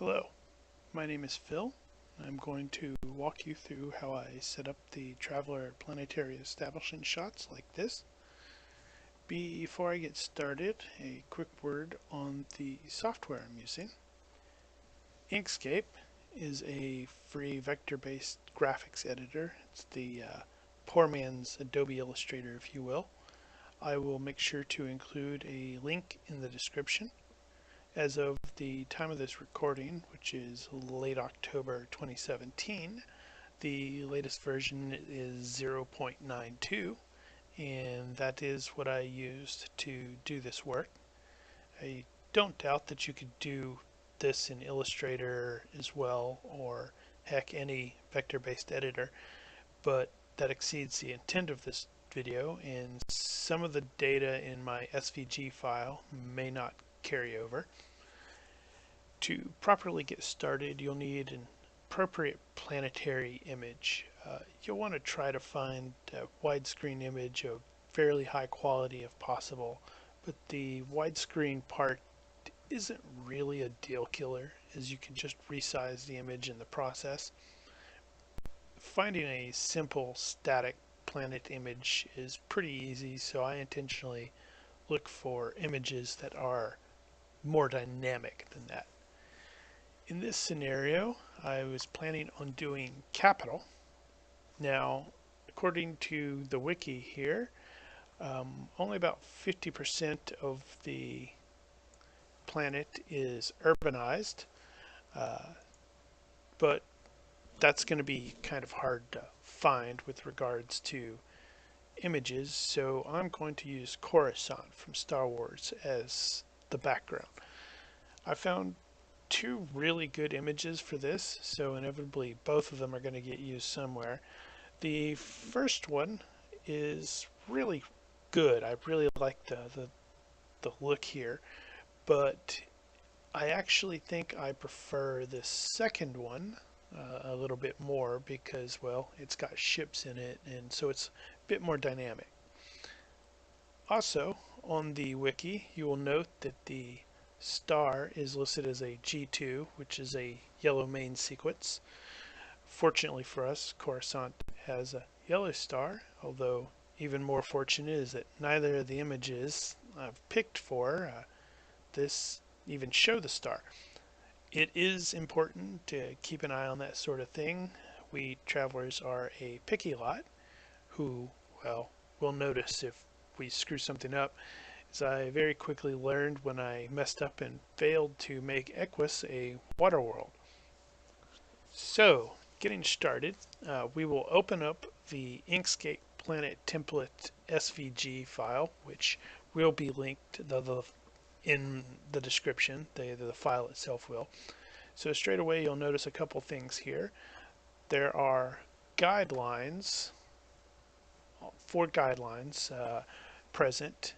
Hello, my name is Phil. I'm going to walk you through how I set up the Traveler Planetary establishing shots like this. Before I get started, a quick word on the software I'm using. Inkscape is a free vector-based graphics editor. It's the poor man's Adobe Illustrator, if you will. I will make sure to include a link in the description. As of the time of this recording, which is late October 2017, the latest version is 0.92, and that is what I used to do this work. I don't doubt that you could do this in Illustrator as well, or heck, any vector-based editor, but that exceeds the intent of this video, and some of the data in my SVG file may not carry over. To properly get started, you'll need an appropriate planetary image. You'll want to try to find a widescreen image of fairly high quality if possible, but the widescreen part isn't really a deal killer, as you can just resize the image in the process. Finding a simple static planet image is pretty easy, so I intentionally look for images that are more dynamic than that. In this scenario, I was planning on doing capital. Now, according to the wiki here, only about 50% of the planet is urbanized, but that's going to be kind of hard to find with regards to images, so I'm going to use Coruscant from Star Wars as the background. I found two really good images for this, so inevitably both of them are going to get used somewhere. The first one is really good. I really like the look here, but I actually think I prefer this second one a little bit more because, well, it's got ships in it, and so it's a bit more dynamic. Also, on the wiki, you will note that the star is listed as a G2, which is a yellow main sequence. Fortunately for us, Coruscant has a yellow star, although even more fortunate is that neither of the images I've picked for this even show the star. It is important to keep an eye on that sort of thing. We travelers are a picky lot who, well, will notice if we screw something up. As I very quickly learned when I messed up and failed to make Equus a water world. So, getting started, we will open up the Inkscape Planet Template SVG file, which will be linked in the description. The file itself will. So straight away you'll notice a couple things here. There are guidelines, 4 guidelines present.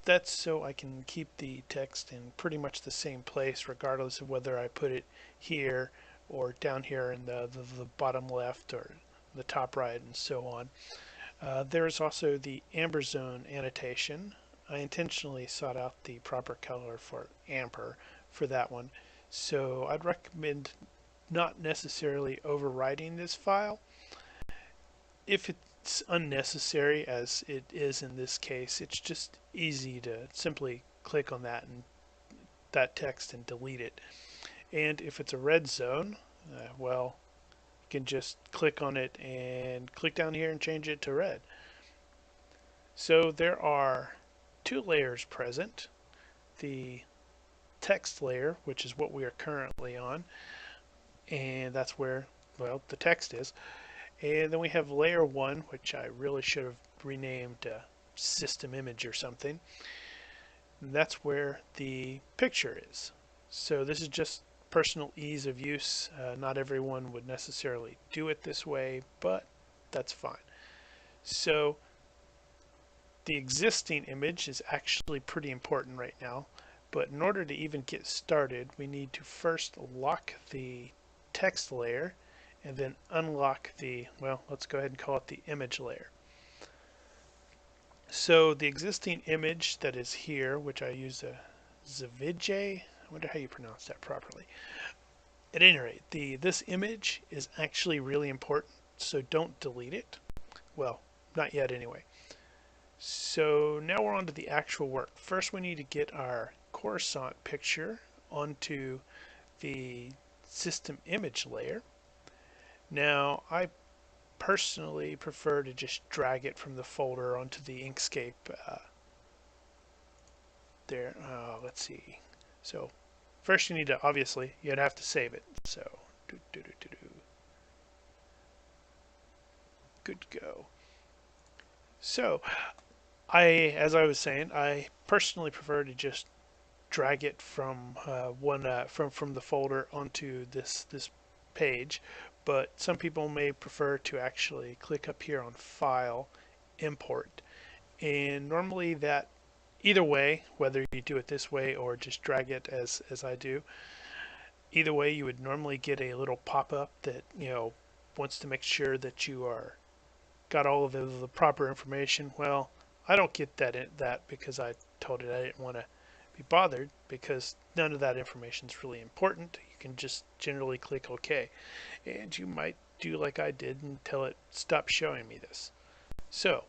That's so I can keep the text in pretty much the same place regardless of whether I put it here or down here in the bottom left or the top right and so on. There's also the amber zone annotation. I intentionally sought out the proper color for amber for that one, so I'd recommend not necessarily overwriting this file. If it's unnecessary, as it is in this case, it's just easy to simply click on that text and delete it. And if it's a red zone, well, you can just click on it and click down here and change it to red. So there are 2 layers present. The text layer, which is what we are currently on, and that's where, well, the text is. And then we have layer 1, which I really should have renamed system image or something. And that's where the picture is. So this is just personal ease of use. Not everyone would necessarily do it this way, but that's fine. So the existing image is actually pretty important right now, but in order to even get started, we need to first lock the text layer and then unlock the, well, let's go ahead and call it the image layer. So the existing image that is here, which I use a Zavije, I wonder how you pronounce that properly. At any rate, this image is actually really important, so don't delete it. Well, not yet anyway. So now we're on to the actual work. First we need to get our Coruscant picture onto the system image layer. Now I personally prefer to just drag it from the folder onto the Inkscape there. Let's see. So first you need to, obviously, you'd have to save it. So, good to go. So, as I was saying, I personally prefer to just drag it from from the folder onto this page, but some people may prefer to actually click up here on File, Import, and normally that either way, whether you do it this way or just drag it as I do, either way you would normally get a little pop-up that wants to make sure that you are got all of the proper information. Well, I don't get that because I told it I didn't want to be bothered, because none of that information is really important. You can just generally click OK, and you might do like I did until it stopped showing me this. So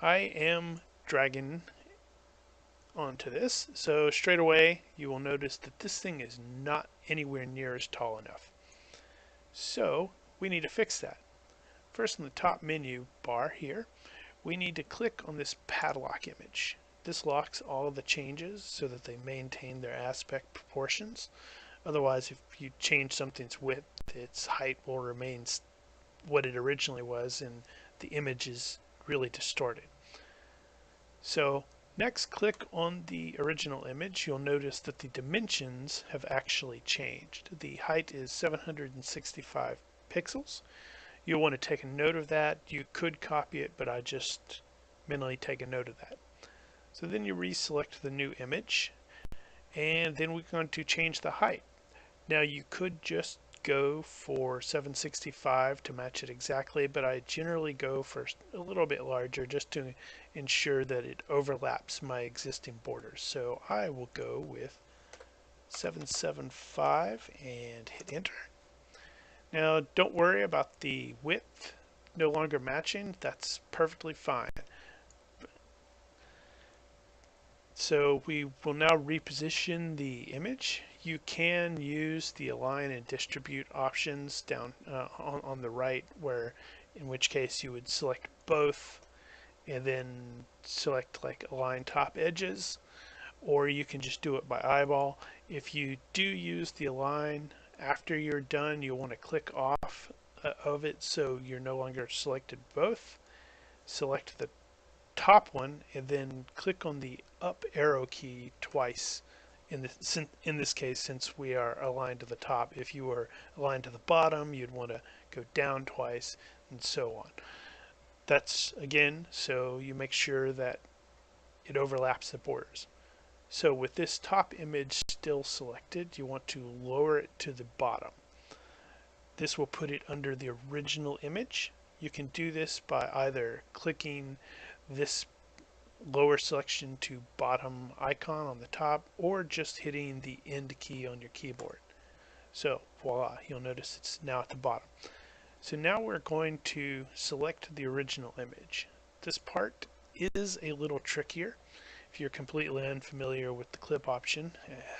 I am dragging onto this, so straight away you will notice that this thing is not anywhere near as tall enough. So we need to fix that. First, in the top menu bar here, we need to click on this padlock image. This locks all of the changes so that they maintain their aspect proportions. Otherwise, if you change something's width, its height will remain what it originally was, and the image is really distorted. So next, click on the original image. You'll notice that the dimensions have actually changed. The height is 765 pixels. You'll want to take a note of that. You could copy it, but I just mentally take a note of that. So then you reselect the new image, and then we're going to change the height. Now you could just go for 765 to match it exactly, but I generally go for a little bit larger just to ensure that it overlaps my existing borders. So I will go with 775 and hit enter. Now don't worry about the width no longer matching. That's perfectly fine. So we will now reposition the image. You can use the align and distribute options down on the right, where in which case you would select both and then select like align top edges, or you can just do it by eyeball. If you do use the align, after you're done you'll want to click off of it so you're no longer selected both. Select the top one and then click on the up arrow key twice in this case, since we are aligned to the top. If you were aligned to the bottom, you'd want to go down twice, and so on. That's again so you make sure that it overlaps the borders. So with this top image still selected, you want to lower it to the bottom. This will put it under the original image. You can do this by either clicking this lower selection to bottom icon on the top, or just hitting the end key on your keyboard. So voila, you'll notice it's now at the bottom. So now we're going to select the original image. This part is a little trickier if you're completely unfamiliar with the clip option,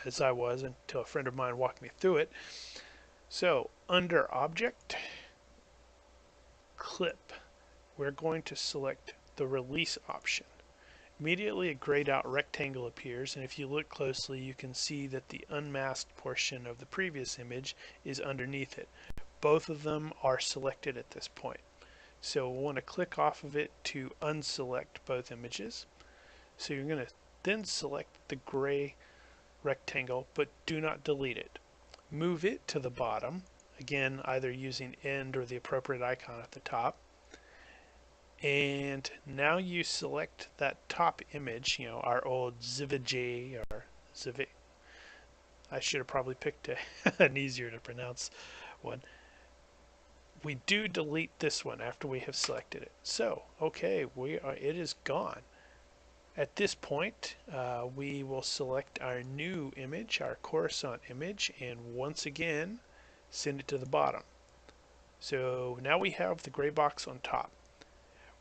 as I was until a friend of mine walked me through it. So under Object, Clip, we're going to select the Release option. Immediately a grayed out rectangle appears, and if you look closely you can see that the unmasked portion of the previous image is underneath it. Both of them are selected at this point. So we'll want to click off of it to unselect both images. So you're going to then select the gray rectangle, but do not delete it. Move it to the bottom, again either using end or the appropriate icon at the top. And now you select that top image, our old Zivij or Zivij. I should have probably picked an easier to pronounce one. We do delete this one after we have selected it. So, okay, it is gone. At this point, we will select our new image, our Coruscant image, and once again send it to the bottom. So now we have the gray box on top.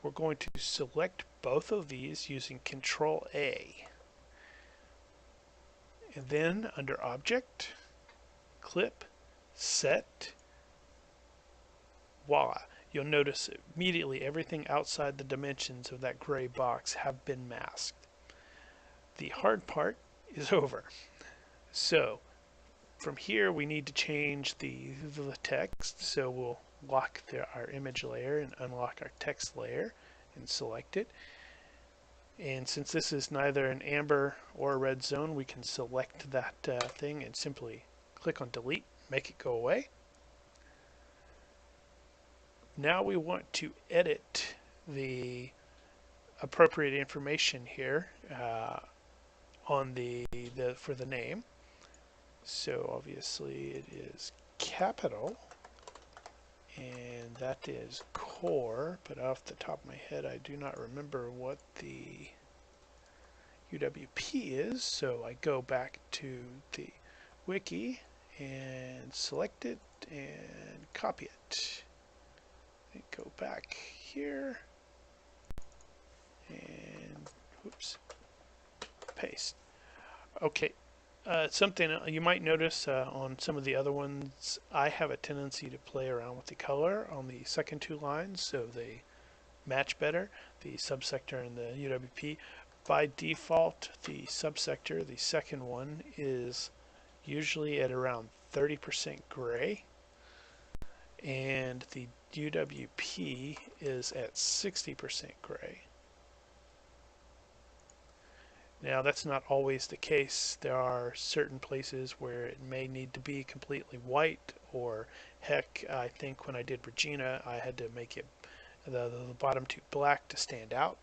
We're going to select both of these using Control A. And then under Object, Clip, Set, voila. You'll notice immediately everything outside the dimensions of that gray box have been masked. The hard part is over. So from here we need to change the text, so we'll lock our image layer and unlock our text layer and select it. And since this is neither an amber or a red zone, we can select that thing and simply click on delete, make it go away. Now we want to edit the appropriate information here on for the name. So obviously it is capital, and that is core, but off the top of my head I do not remember what the UWP is, so I go back to the wiki and select it and copy it. And go back here and whoops, paste. Okay, something you might notice on some of the other ones, I have a tendency to play around with the color on the second two lines so they match better, the subsector and the UWP. By default, the subsector, the second one, is usually at around 30% gray, and the UWP is at 60% gray. Now that's not always the case. There are certain places where it may need to be completely white, or heck, I think when I did Regina I had to make it the bottom two black to stand out.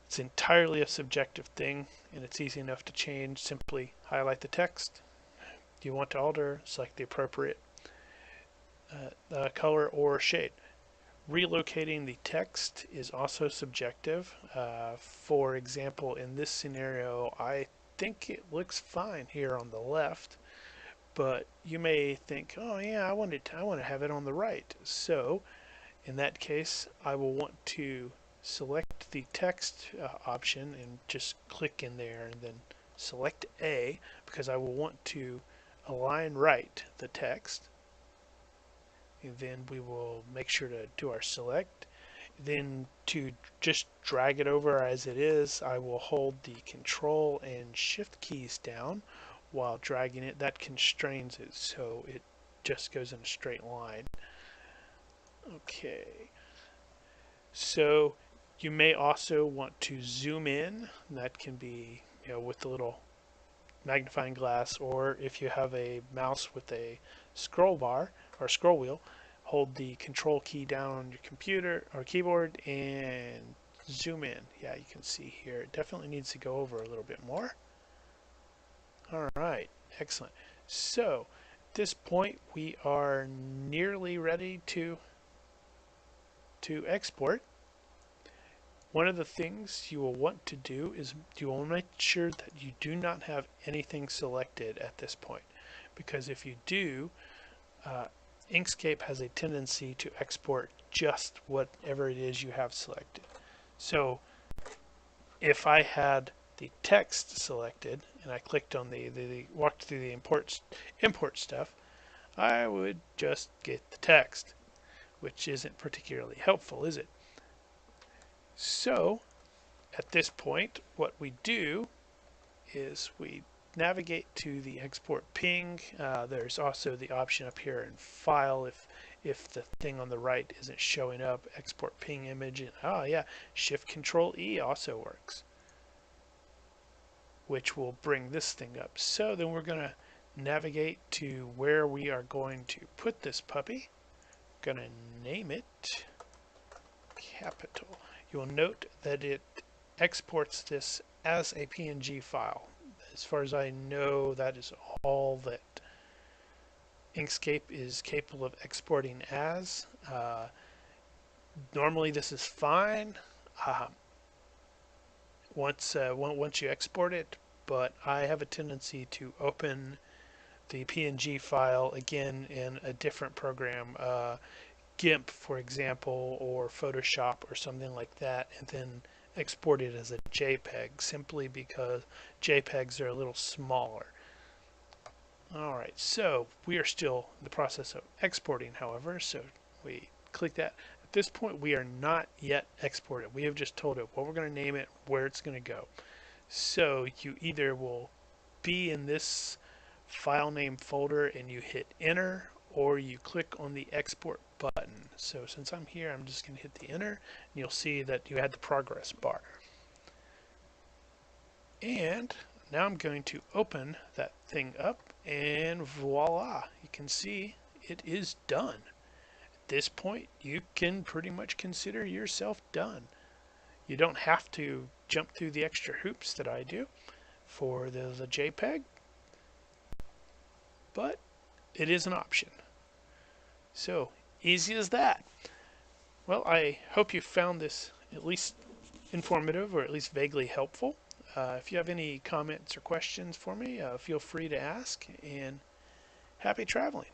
It's entirely a subjective thing, and it's easy enough to change. Simply highlight the text. Do you want to alter? Select the appropriate color or shade. Relocating the text is also subjective. For example, in this scenario, I think it looks fine here on the left, but you may think, oh yeah, I want to have it on the right. So in that case, I will want to select the text option and just click in there and then select A, because I will want to align right the text. And then we will make sure to do our select. Then to just drag it over as it is, I will hold the Control and Shift keys down while dragging it. That constrains it so it just goes in a straight line. Okay, so you may also want to zoom in. That can be, with the little magnifying glass, or if you have a mouse with a scroll bar or scroll wheel, hold the Control key down on your computer or keyboard and zoom in. Yeah, you can see here it definitely needs to go over a little bit more. Alright, excellent. So at this point we are nearly ready to export. One of the things you will want to do is you will make sure that you do not have anything selected at this point, because if you do, Inkscape has a tendency to export just whatever it is you have selected. So if I had the text selected and I clicked on walked through the import stuff, I would just get the text, which isn't particularly helpful, is it? So at this point, what we do is we navigate to the export ping. There's also the option up here in file if the thing on the right isn't showing up, export ping image, and yeah, Shift Control E also works, which will bring this thing up. So then we're going to navigate to where we are going to put this puppy. Going to name it capital. You'll note that it exports this as a PNG file. As far as I know, that is all that Inkscape is capable of exporting as. Normally this is fine. once you export it, but I have a tendency to open the PNG file again in a different program, GIMP for example, or Photoshop or something like that, and then export it as a JPEG, simply because JPEGs are a little smaller. Alright, so we are still in the process of exporting, however, so we click that. At this point we are not yet exported. We have just told it what we're going to name it, where it's going to go. So you either will be in this file name folder and you hit enter, or you click on the export button. So since I'm here, I'm just going to hit the enter, and you'll see that you had the progress bar. And now I'm going to open that thing up, and voila, you can see it is done. At this point, you can pretty much consider yourself done. You don't have to jump through the extra hoops that I do for the JPEG, but it is an option. So easy as that. Well, I hope you found this at least informative, or at least vaguely helpful. If you have any comments or questions for me, feel free to ask, and happy traveling.